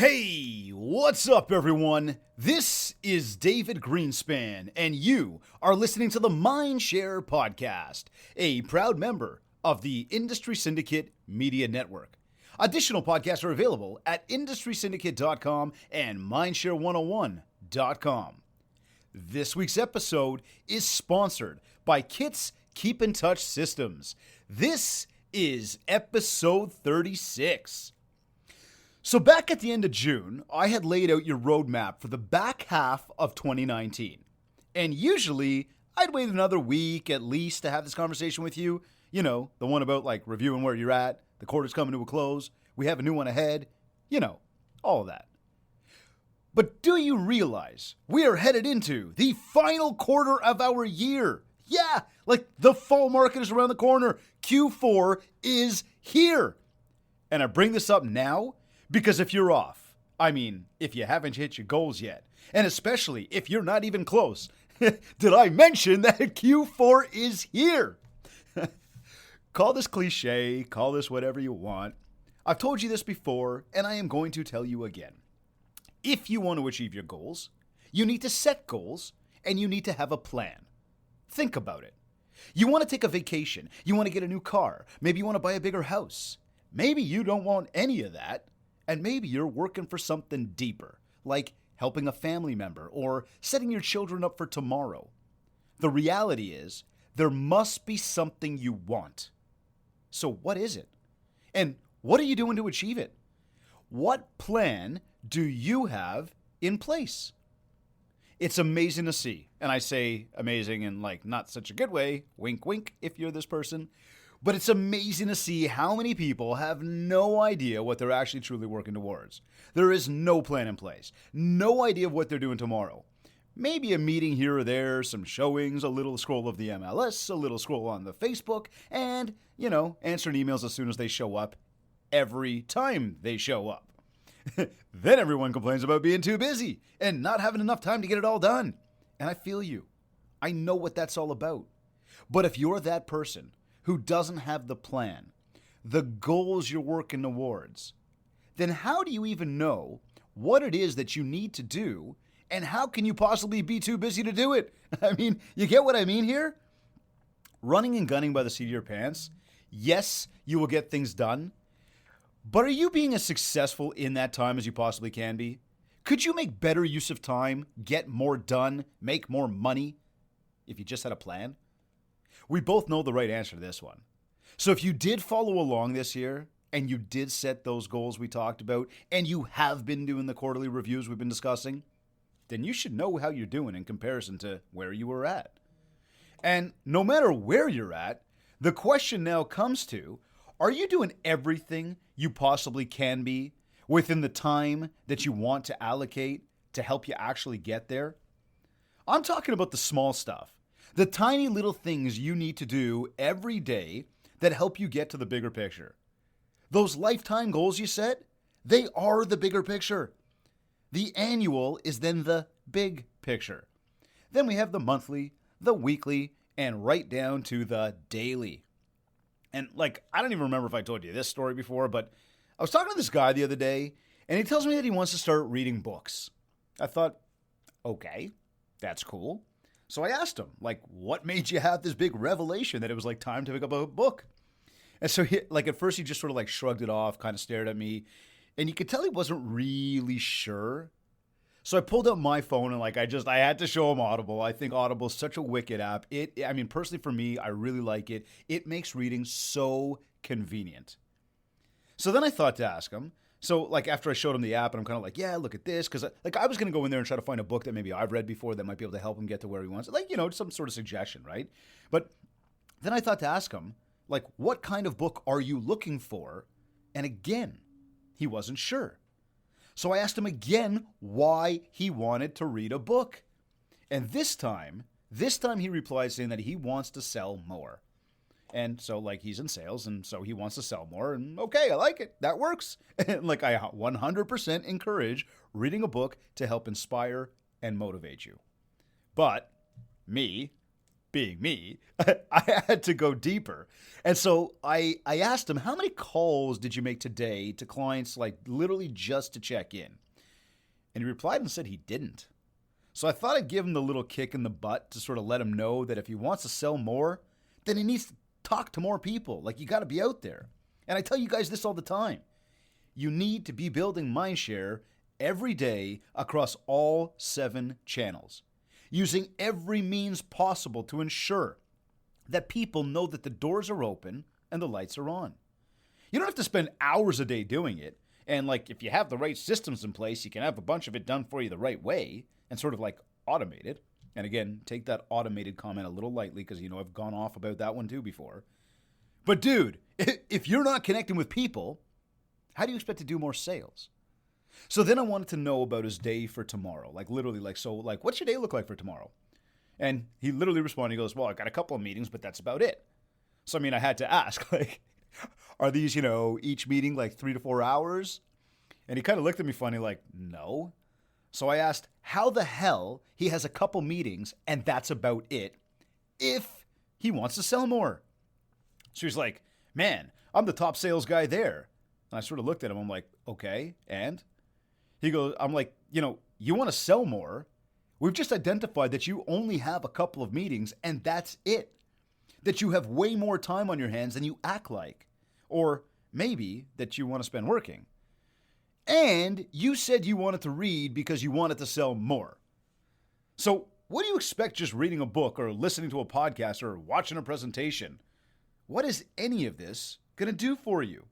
Hey, what's up, everyone? This is David Greenspan, and you are listening to the Mindshare Podcast, a proud member of the Industry Syndicate Media Network. Additional podcasts are available at industrysyndicate.com and mindshare101.com. This week's episode is sponsored by Kit's Keep in Touch Systems. This is episode 36. So back at the end of June, I had laid out your roadmap for the back half of 2019. And usually, I'd wait another week at least to have this conversation with you. You know, the one about like reviewing where you're at, the quarter's coming to a close, we have a new one ahead, you know, all of that. But do you realize we are headed into the final quarter of our year? Yeah, like the fall market is around the corner. Q4 is here. And I bring this up now because if you're off, I mean, if you haven't hit your goals yet, and especially if you're not even close, did I mention that Q4 is here? Call this cliché, call this whatever you want. I've told you this before, and I am going to tell you again. If you want to achieve your goals, you need to set goals, and you need to have a plan. Think about it. You want to take a vacation, you want to get a new car, maybe you want to buy a bigger house. Maybe you don't want any of that. And maybe you're working for something deeper, like helping a family member or setting your children up for tomorrow. The reality is, there must be something you want. So what is it? And what are you doing to achieve it? What plan do you have in place? It's amazing to see. And I say amazing in like not such a good way, wink wink if you're this person. But it's amazing to see how many people have no idea what they're actually truly working towards. There is no plan in place, no idea of what they're doing tomorrow. Maybe a meeting here or there, some showings, a little scroll of the MLS, a little scroll on the Facebook, and, answering emails as soon as they show up, every time they show up. Then everyone complains about being too busy and not having enough time to get it all done. And I feel you. I know what that's all about. But if you're that person who doesn't have the plan, the goals you're working towards, then how do you even know what it is that you need to do, and how can you possibly be too busy to do it? I mean, you get what I mean here? Running and gunning by the seat of your pants, yes, you will get things done, but are you being as successful in that time as you possibly can be? Could you make better use of time, get more done, make more money if you just had a plan? We both know the right answer to this one. So if you did follow along this year and you did set those goals we talked about and you have been doing the quarterly reviews we've been discussing, then you should know how you're doing in comparison to where you were at. And no matter where you're at, the question now comes to, are you doing everything you possibly can be within the time that you want to allocate to help you actually get there? I'm talking about the small stuff. The tiny little things you need to do every day that help you get to the bigger picture. Those lifetime goals you set, they are the bigger picture. The annual is then the big picture. Then we have the monthly, the weekly, and right down to the daily. And I don't even remember if I told you this story before, but I was talking to this guy the other day, and he tells me that he wants to start reading books. I thought, okay, that's cool. So I asked him, what made you have this big revelation that it was time to pick up a book? And so he, at first he just sort of shrugged it off, kind of stared at me, and you could tell he wasn't really sure. So I pulled up my phone and I had to show him Audible. I think Audible is such a wicked app. Personally for me, I really like it. It makes reading so convenient. So then I thought to ask him, so after I showed him the app and I'm kind of yeah, look at this. Because I was going to go in there and try to find a book that maybe I've read before that might be able to help him get to where he wants. Some sort of suggestion, right? But then I thought to ask him, what kind of book are you looking for? And again, he wasn't sure. So I asked him again why he wanted to read a book. And this time he replied saying that he wants to sell more. And so, he's in sales, and so he wants to sell more, and okay, I like it. That works. And, I 100% encourage reading a book to help inspire and motivate you. But me, being me, I had to go deeper. And so I asked him, how many calls did you make today to clients, like literally just to check in? And he replied and said he didn't. So I thought I'd give him the little kick in the butt to sort of let him know that if he wants to sell more, then he needs to talk to more people. Like, you got to be out there. And I tell you guys this all the time. You need to be building mindshare every day across all 7 channels, using every means possible to ensure that people know that the doors are open and the lights are on. You don't have to spend hours a day doing it. And like, if you have the right systems in place, you can have a bunch of it done for you the right way and sort of like automated. And again, take that automated comment a little lightly because, I've gone off about that one too before. But dude, if you're not connecting with people, how do you expect to do more sales? So then I wanted to know about his day for tomorrow. Like literally, what's your day look like for tomorrow? And he literally responded, he goes, well, I got a couple of meetings, but that's about it. So, I had to ask, like, are these, each meeting like 3 to 4 hours? And he kind of looked at me funny, like, no. So I asked how the hell he has a couple meetings and that's about it if he wants to sell more. So he's like, man, I'm the top sales guy there. And I sort of looked at him. I'm like, okay, and? He goes, I'm like, you want to sell more? We've just identified that you only have a couple of meetings and that's it. That you have way more time on your hands than you act like. Or maybe that you want to spend working. And you said you wanted to read because you wanted to sell more. So what do you expect just reading a book or listening to a podcast or watching a presentation? What is any of this going to do for you?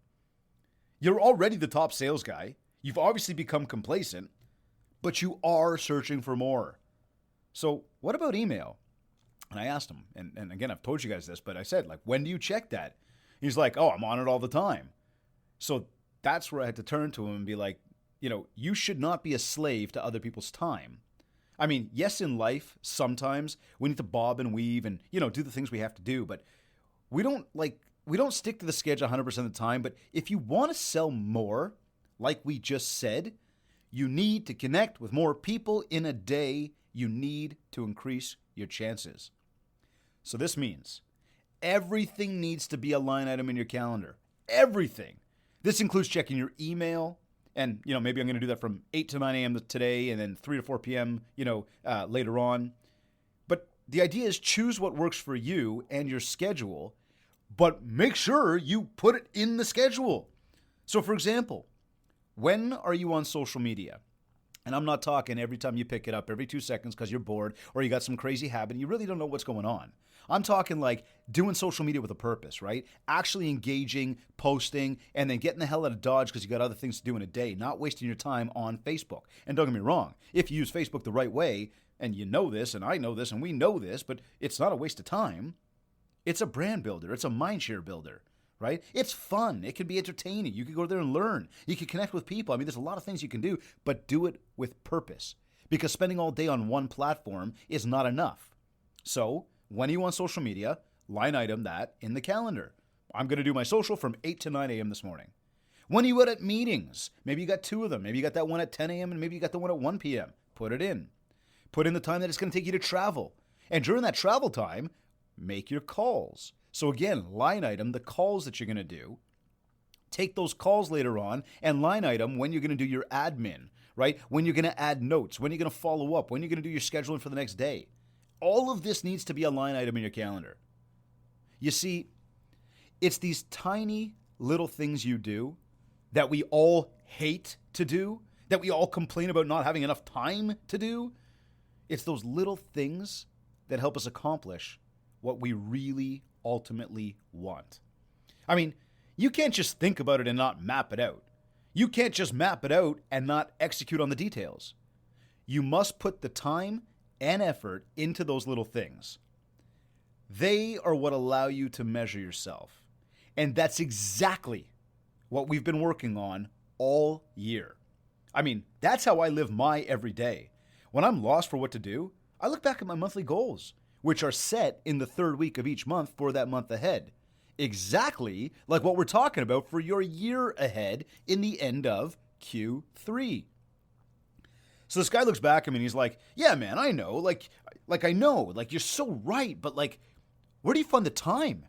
You're already the top sales guy. You've obviously become complacent, but you are searching for more. So what about email? And I asked him, and again, I've told you guys this, but I said, like, when do you check that? He's like, oh, I'm on it all the time. So that's where I had to turn to him and be like, you should not be a slave to other people's time. Yes, in life, sometimes we need to bob and weave and, do the things we have to do, but we don't stick to the schedule 100% of the time. But if you want to sell more, like we just said, you need to connect with more people in a day. You need to increase your chances. So this means everything needs to be a line item in your calendar. Everything. This includes checking your email. And, maybe I'm going to do that from 8 to 9 a.m. today and then 3 to 4 p.m., later on. But the idea is choose what works for you and your schedule, but make sure you put it in the schedule. So, for example, when are you on social media? And I'm not talking every time you pick it up every 2 seconds because you're bored or you got some crazy habit and you really don't know what's going on. I'm talking like doing social media with a purpose, right? Actually engaging, posting, and then getting the hell out of Dodge because you got other things to do in a day, not wasting your time on Facebook. And don't get me wrong, if you use Facebook the right way, and you know this, and I know this, and we know this, but it's not a waste of time. It's a brand builder. It's a mindshare builder, right? It's fun. It can be entertaining. You can go there and learn. You can connect with people. There's a lot of things you can do, but do it with purpose because spending all day on one platform is not enough. So when are you on social media? Line item that in the calendar. I'm going to do my social from 8 to 9 a.m. this morning. When are you out at meetings? Maybe you got 2 of them. Maybe you got that one at 10 a.m. and maybe you got the one at 1 p.m. Put it in. Put in the time that it's going to take you to travel. And during that travel time, make your calls. So again, line item the calls that you're going to do. Take those calls later on and line item when you're going to do your admin, right? When you're going to add notes, when you're going to follow up, when you're going to do your scheduling for the next day. All of this needs to be a line item in your calendar. You see, it's these tiny little things you do that we all hate to do, that we all complain about not having enough time to do. It's those little things that help us accomplish what we really ultimately want. You can't just think about it and not map it out. You can't just map it out and not execute on the details. You must put the time and effort into those little things. They are what allow you to measure yourself. And that's exactly what we've been working on all year. That's how I live my every day. When I'm lost for what to do, I look back at my monthly goals, which are set in the 3rd week of each month for that month ahead. Exactly like what we're talking about for your year ahead in the end of Q3. So this guy looks back at me and he's like, yeah, man, I know. Like I know. Like, you're so right. But, like, where do you find the time?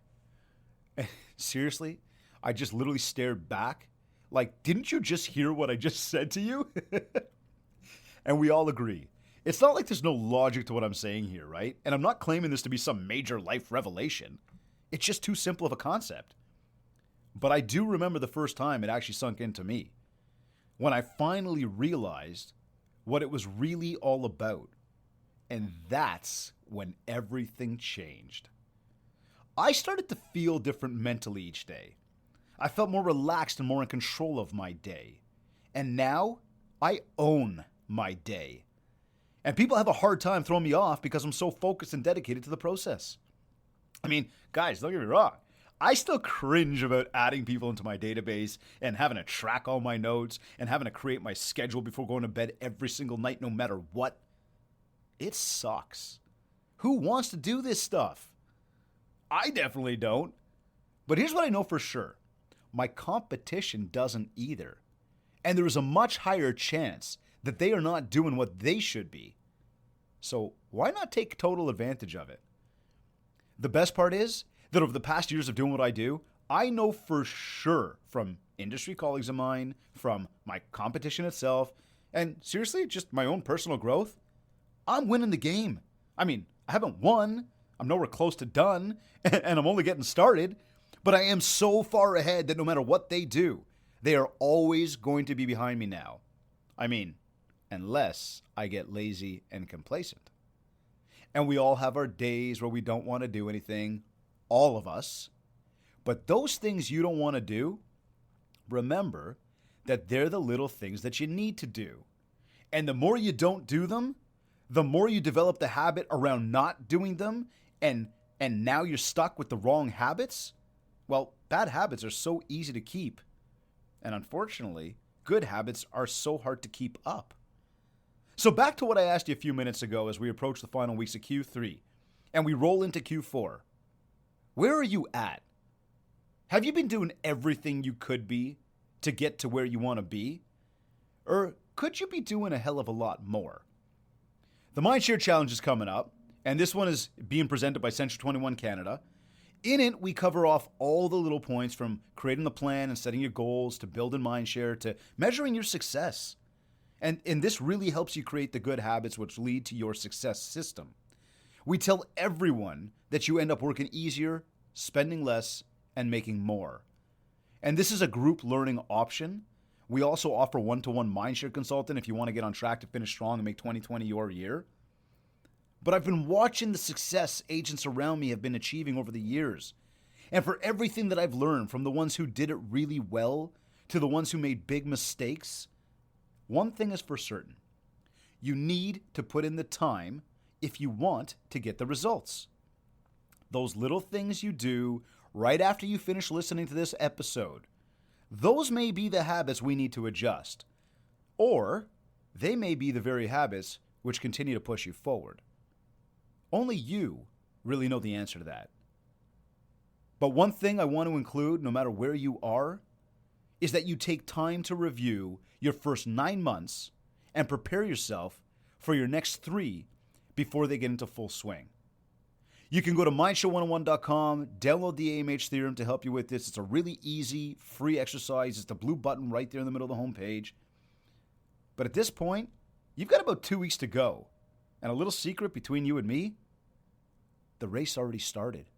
Seriously? I just literally stared back. Like, didn't you just hear what I just said to you? And we all agree. It's not like there's no logic to what I'm saying here, right? And I'm not claiming this to be some major life revelation. It's just too simple of a concept. But I do remember the first time it actually sunk into me. When I finally realized what it was really all about. And that's when everything changed. I started to feel different mentally each day. I felt more relaxed and more in control of my day. And now, I own my day. And people have a hard time throwing me off because I'm so focused and dedicated to the process. I mean, guys, don't get me wrong. I still cringe about adding people into my database and having to track all my notes and having to create my schedule before going to bed every single night, no matter what. It sucks. Who wants to do this stuff? I definitely don't. But here's what I know for sure. My competition doesn't either. And there is a much higher chance that they are not doing what they should be. So why not take total advantage of it? The best part is that over the past years of doing what I do, I know for sure from industry colleagues of mine, from my competition itself, and seriously, just my own personal growth, I'm winning the game. I mean, I haven't won, I'm nowhere close to done, and I'm only getting started, but I am so far ahead that no matter what they do, they are always going to be behind me now. I mean, unless I get lazy and complacent. And we all have our days where we don't want to do anything, all of us. But those things you don't want to do, remember that they're the little things that you need to do. And the more you don't do them, the more you develop the habit around not doing them, and now you're stuck with the wrong habits. Well, bad habits are so easy to keep. And unfortunately, good habits are so hard to keep up. So back to what I asked you a few minutes ago as we approach the final weeks of Q3 and we roll into Q4. Where are you at? Have you been doing everything you could be to get to where you want to be? Or could you be doing a hell of a lot more? The Mindshare Challenge is coming up, and this one is being presented by Century 21 Canada. In it, we cover off all the little points from creating the plan and setting your goals to building Mindshare to measuring your success. And this really helps you create the good habits which lead to your success system. We tell everyone that you end up working easier, spending less, and making more. And this is a group learning option. We also offer one-to-one Mindshare consultant if you want to get on track to finish strong and make 2020 your year. But I've been watching the success agents around me have been achieving over the years. And for everything that I've learned, from the ones who did it really well to the ones who made big mistakes, one thing is for certain. You need to put in the time if you want to get the results. Those little things you do right after you finish listening to this episode, those may be the habits we need to adjust. Or they may be the very habits which continue to push you forward. Only you really know the answer to that. But one thing I want to include, no matter where you are, is that you take time to review your first 9 months and prepare yourself for your next 3 before they get into full swing. You can go to mindshare101.com, download the AMH theorem to help you with this. It's a really easy, free exercise. It's the blue button right there in the middle of the homepage. But at this point, you've got about 2 weeks to go. And a little secret between you and me, the race already started.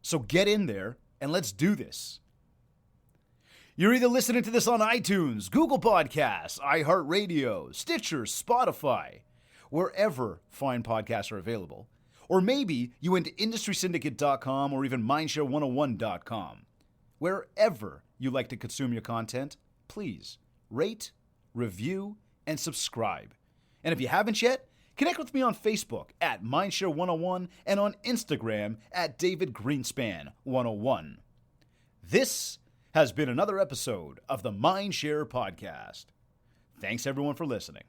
So get in there and let's do this. You're either listening to this on iTunes, Google Podcasts, iHeartRadio, Stitcher, Spotify, wherever fine podcasts are available. Or maybe you went to industrysyndicate.com or even mindshare101.com. Wherever you like to consume your content, please rate, review, and subscribe. And if you haven't yet, connect with me on Facebook at Mindshare101 and on Instagram at DavidGreenspan101. This has been another episode of the Mindshare Podcast. Thanks everyone for listening.